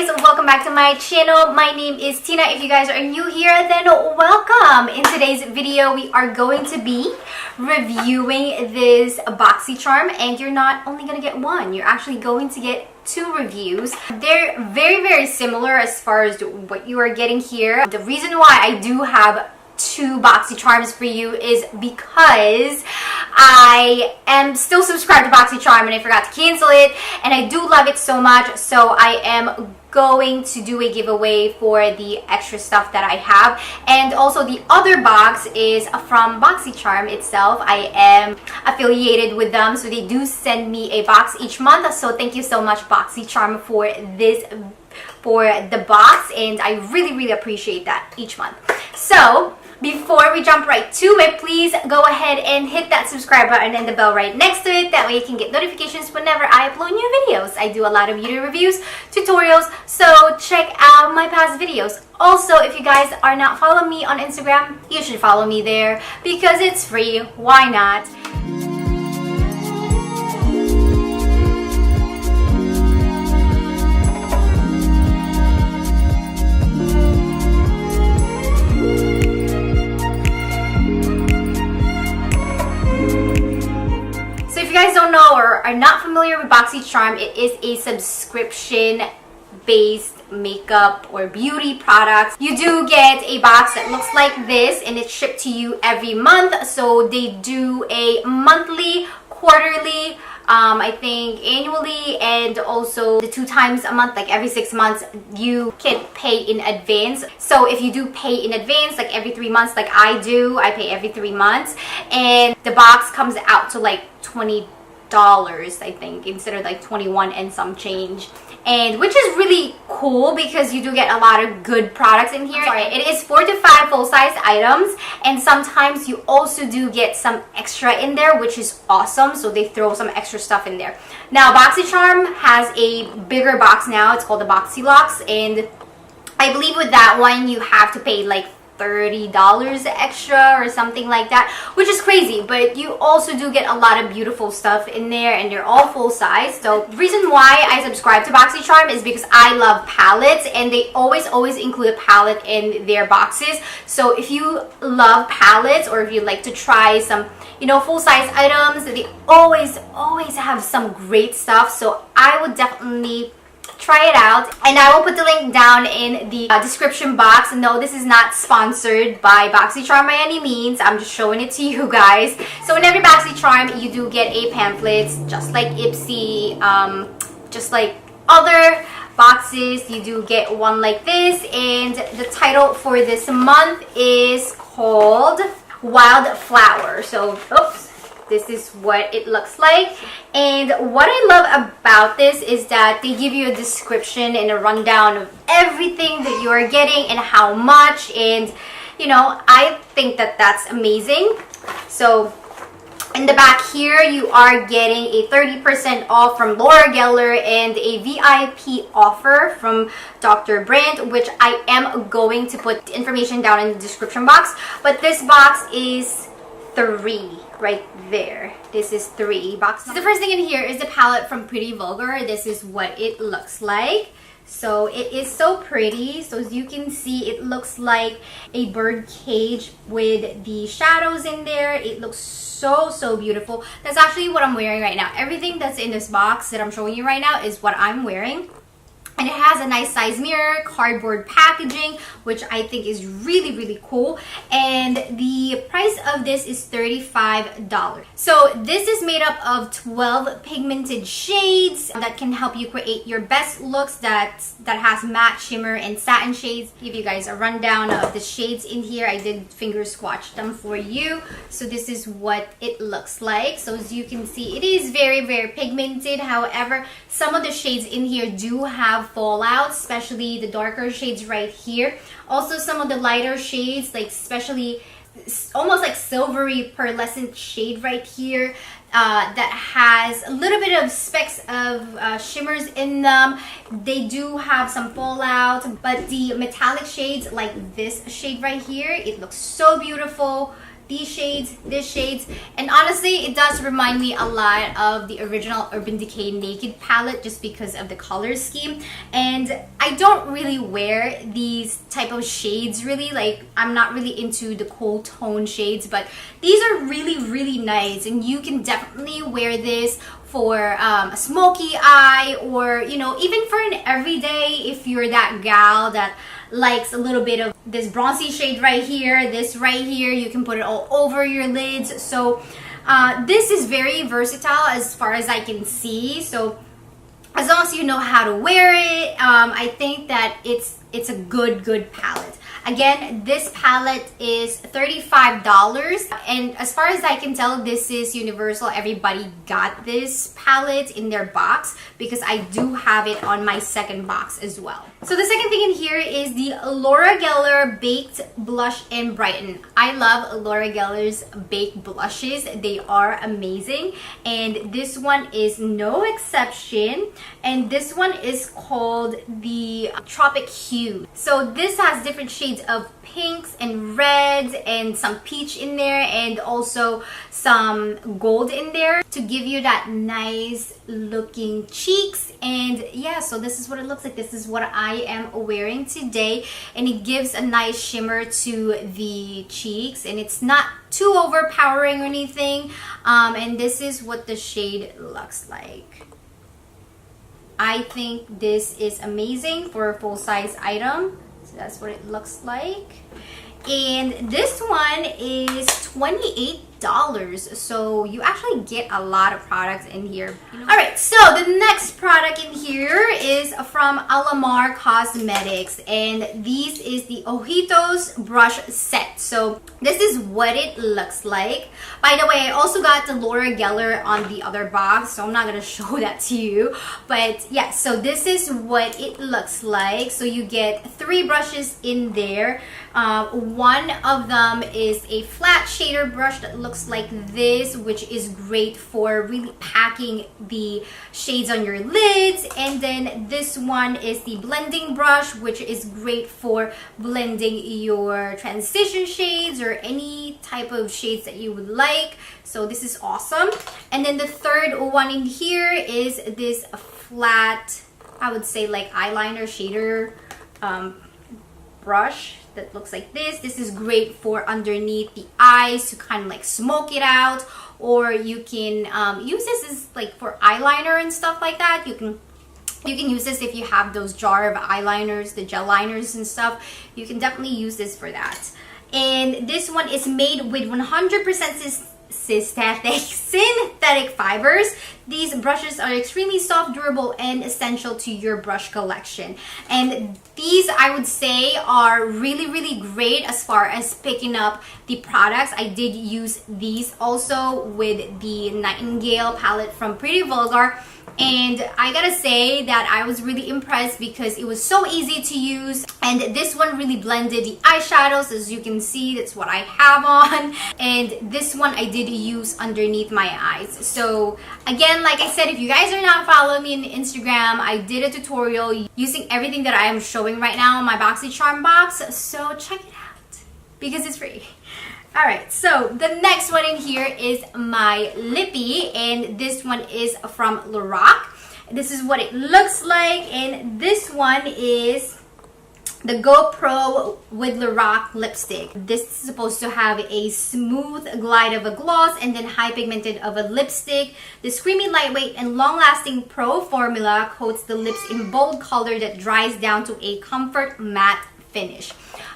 guys, welcome back to my channel. My name is Tina. If you guys are new here, then welcome. In today's video, we are going to be reviewing this Boxy Charm, and you're not only gonna get one, you're actually going to get two reviews. They're very similar as far as what you are getting here. The reason why I do have two Boxy Charms for you is because I am still subscribed to Boxy Charm and I forgot to cancel it, and I do love it so much, so I am going to do a giveaway for the extra stuff that I have. And also the other box is from Boxy Charm itself. I am affiliated with them, so they do send me a box each month, so thank you so much Boxy Charm for the box, and I really appreciate that each month. So before we jump right to it, please go ahead and hit that subscribe button and the bell right next to it. That way you can get notifications whenever I upload new videos. I do a lot of beauty reviews, tutorials, so check out my past videos. Also, if you guys are not following me on Instagram, you should follow me there because it's free. Why not? Don't know or are not familiar with Boxy Charm, it is a subscription based makeup or beauty products. You do get a box that looks like this and it's shipped to you every month. So they do a monthly, quarterly, I think annually, and also the 2 times a month, like every 6 months you can pay in advance. So if you do pay in advance, like every 3 months, like I do, I pay every 3 months, and the box comes out to like $20, I think, instead of like 21 and some change, and which is really cool because you do get a lot of good products in here. It is 4 to 5 full-size items, and sometimes you also do get some extra in there, which is awesome. So they throw some extra stuff in there. Now Boxy Charm has a bigger box now. It's called the Boxy Locks, and I believe with that one you have to pay like $30 extra or something like that, which is crazy, but you also do get a lot of beautiful stuff in there, and they're all full size. So the reason why I subscribe to Boxy Charm is because I love palettes, and they always include a palette in their boxes. So if you love palettes, or if you like to try some, you know, full-size items, they always have some great stuff. So I would definitely try it out, and I will put the link down in the description box. No, this is not sponsored by Boxy Charm by any means. I'm just showing it to you guys. So in every Boxy Charm you do get a pamphlet, just like IPSY, just like other boxes. You do get one like this, and the title for this month is called Wildflower. So oops, this is what it looks like. And what I love about this is that they give you a description and a rundown of everything that you are getting and how much, and you know, I think that that's amazing. So in the back here you are getting a 30% off from Lorac and a VIP offer from Dr. Brandt, which I am going to put the information down in the description box. But this box is 3 right there. This is 3 boxes. So the first thing in here is the palette from Pretty Vulgar. This is what it looks like. So it is so pretty. So as you can see, it looks like a bird cage with the shadows in there. It looks so beautiful. That's actually what I'm wearing right now. Everything that's in this box that I'm showing you right now is what I'm wearing. And it has a nice size mirror, cardboard packaging, which I think is really cool. And the price of this is $35. So this is made up of 12 pigmented shades that can help you create your best looks that has matte, shimmer, and satin shades. Give you guys a rundown of the shades in here. I did finger swatch them for you. So this is what it looks like. So as you can see, it is very pigmented. However, some of the shades in here do have fallout, especially the darker shades right here. Also some of the lighter shades, like especially almost like silvery pearlescent shade right here, that has a little bit of specks of shimmers in them. They do have some fallout, but the metallic shades like this shade right here, it looks so beautiful. these shades, this shades, and honestly it does remind me a lot of the original Urban Decay Naked palette just because of the color scheme. And I don't really wear these type of shades really, like I'm not really into the cool tone shades, but these are really nice, and you can definitely wear this for a smoky eye, or you know, even for an everyday, if you're that gal that likes a little bit of this bronzy shade right here, this right here, you can put it all over your lids. So this is very versatile as far as I can see. So as long as you know how to wear it, I think that it's a good palette. Again, this palette is $35, and as far as I can tell, this is universal. Everybody got this palette in their box because I do have it on my second box as well. So the second thing in here is the Laura Geller Baked Blush-N-Brighten. I love Laura Geller's baked blushes. They are amazing, and this one is no exception. And this one is called the Tropic Hue. So this has different shades of pinks and reds and some peach in there, and also some gold in there to give you that nice looking cheeks. And yeah, so this is what it looks like. This is what I am wearing today, and it gives a nice shimmer to the cheeks, and it's not too overpowering or anything. And this is what the shade looks like. I think this is amazing for a full-size item. So that's what it looks like. And this one is $28. So you actually get a lot of products in here. Alright, so the next product in here is from Alamar Cosmetics, and this is the Ojitos brush set. So this is what it looks like. By the way, I also got the Laura Geller on the other box, so I'm not going to show that to you. But yeah, so this is what it looks like. So you get 3 brushes in there. One of them is a flat shader brush that looks like this, which is great for really packing the shades on your lids. And then this one is the blending brush, which is great for blending your transition shades or any type of shades that you would like. So this is awesome. And then the third one in here is this flat, I would say like eyeliner shader brush that looks like this. This is great for underneath the eyes to kind of like smoke it out, or you can use this as like for eyeliner and stuff like that. You can use this if you have those jar of eyeliners, the gel liners and stuff. You can definitely use this for that. And this one is made with 100% synthetic fibers. These brushes are extremely soft, durable, and essential to your brush collection. And these, I would say, are really great as far as picking up the products. I did use these also with the Nightingale palette from Pretty Vulgar. And I gotta say that I was really impressed because it was so easy to use, and this one really blended the eyeshadows. As you can see, that's what I have on, and this one I did use underneath my eyes. So again, like I said, if you guys are not following me on Instagram, I did a tutorial using everything that I am showing right now in my Boxycharm box, so check it out because it's free. Alright, so the next one in here is my lippy, and this one is from Lorac. This is what it looks like, and this one is the GoPro with Lorac lipstick. This is supposed to have a smooth glide of a gloss and then high pigmented of a lipstick. This creamy, lightweight, and long-lasting pro formula coats the lips in bold color that dries down to a comfort matte finish.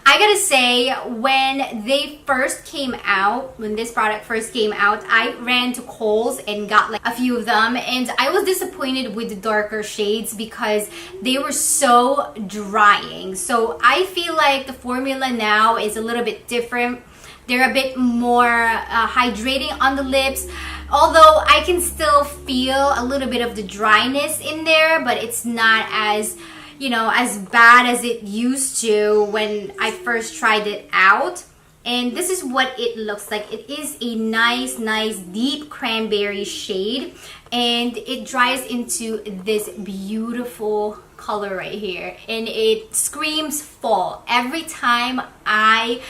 I gotta say, when they first came out, when this product first came out, I ran to Kohl's and got like a few of them, and I was disappointed with the darker shades because they were so drying. So I feel like the formula now is a little bit different. They're a bit more hydrating on the lips, although I can still feel a little bit of the dryness in there, but it's not as, you know, as bad as it used to when I first tried it out. And this is what it looks like. It is a nice deep cranberry shade, and it dries into this beautiful color right here, and it screams fall. Every time I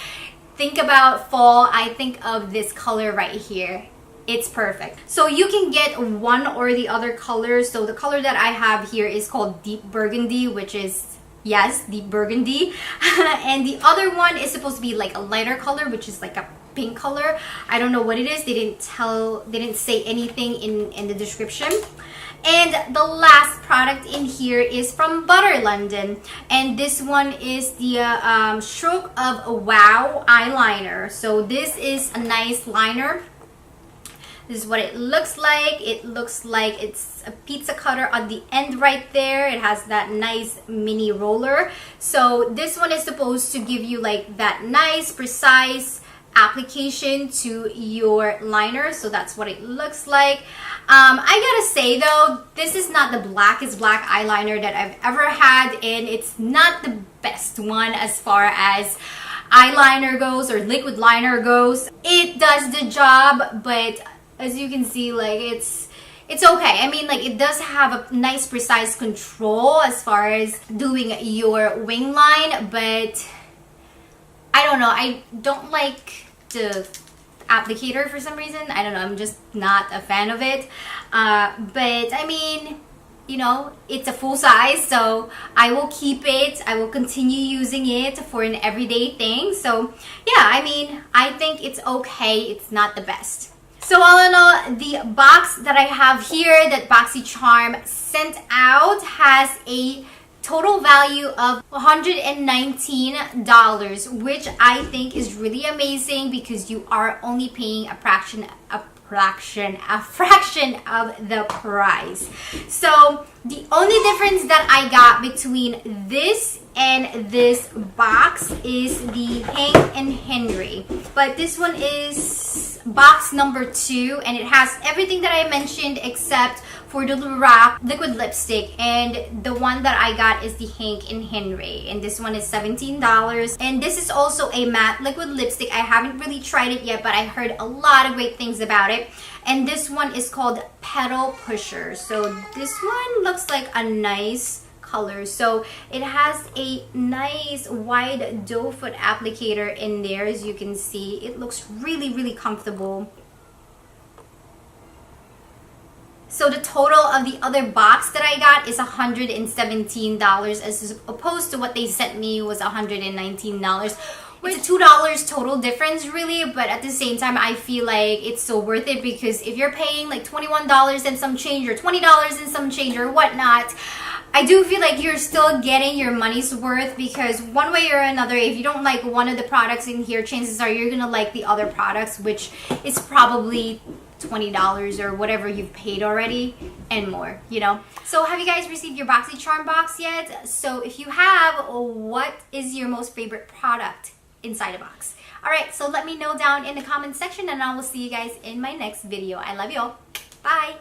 think about fall, I think of this color right here. It's perfect. So you can get one or the other color. So the color that I have here is called Deep Burgundy, which is, yes, Deep Burgundy. And the other one is supposed to be like a lighter color, which is like a pink color. I don't know what it is. They didn't say anything in the description. And the last product in here is from Butter London, and this one is the Stroke of Wow eyeliner. So this is a nice liner. This is what it looks like. It looks like it's a pizza cutter on the end right there. It has that nice mini roller. So this one is supposed to give you like that nice, precise application to your liner. So that's what it looks like. I gotta say though, this is not the blackest black eyeliner that I've ever had, and it's not the best one as far as eyeliner goes or liquid liner goes. It does the job, but as you can see, like it's okay. I mean, like it does have a nice precise control as far as doing your wing line, but I don't know, I don't like the applicator for some reason. I don't know, I'm just not a fan of it. But I mean, you know, it's a full size, so I will keep it. I will continue using it for an everyday thing. So yeah, I mean, I think it's okay. It's not the best. So all in all, the box that I have here that Boxycharm sent out has a total value of $119, which I think is really amazing because you are only paying a fraction of the price. So the only difference that I got between this and this box is the Hank and Henry, but this one is box number 2, and it has everything that I mentioned except for the Lorac liquid lipstick, and the one that I got is the Hank and Henry, and this one is $17. And this is also a matte liquid lipstick. I haven't really tried it yet, but I heard a lot of great things about it. And this one is called Petal Pusher. So this one looks like a nice color. So it has a nice wide doe foot applicator in there. As you can see, it looks really, really comfortable. So the total of the other box that I got is $117 as opposed to what they sent me was $119. It's a $2 total difference really, but at the same time I feel like it's so worth it because if you're paying like $21 and some change or $20 and some change or whatnot, I do feel like you're still getting your money's worth, because one way or another, if you don't like one of the products in here, chances are you're gonna like the other products, which is probably $20 or whatever you've paid already and more, you know. So have you guys received your Boxycharm box yet? So if you have, what is your most favorite product inside a box? All right, so let me know down in the comment section, and I will see you guys in my next video. I love you all. Bye.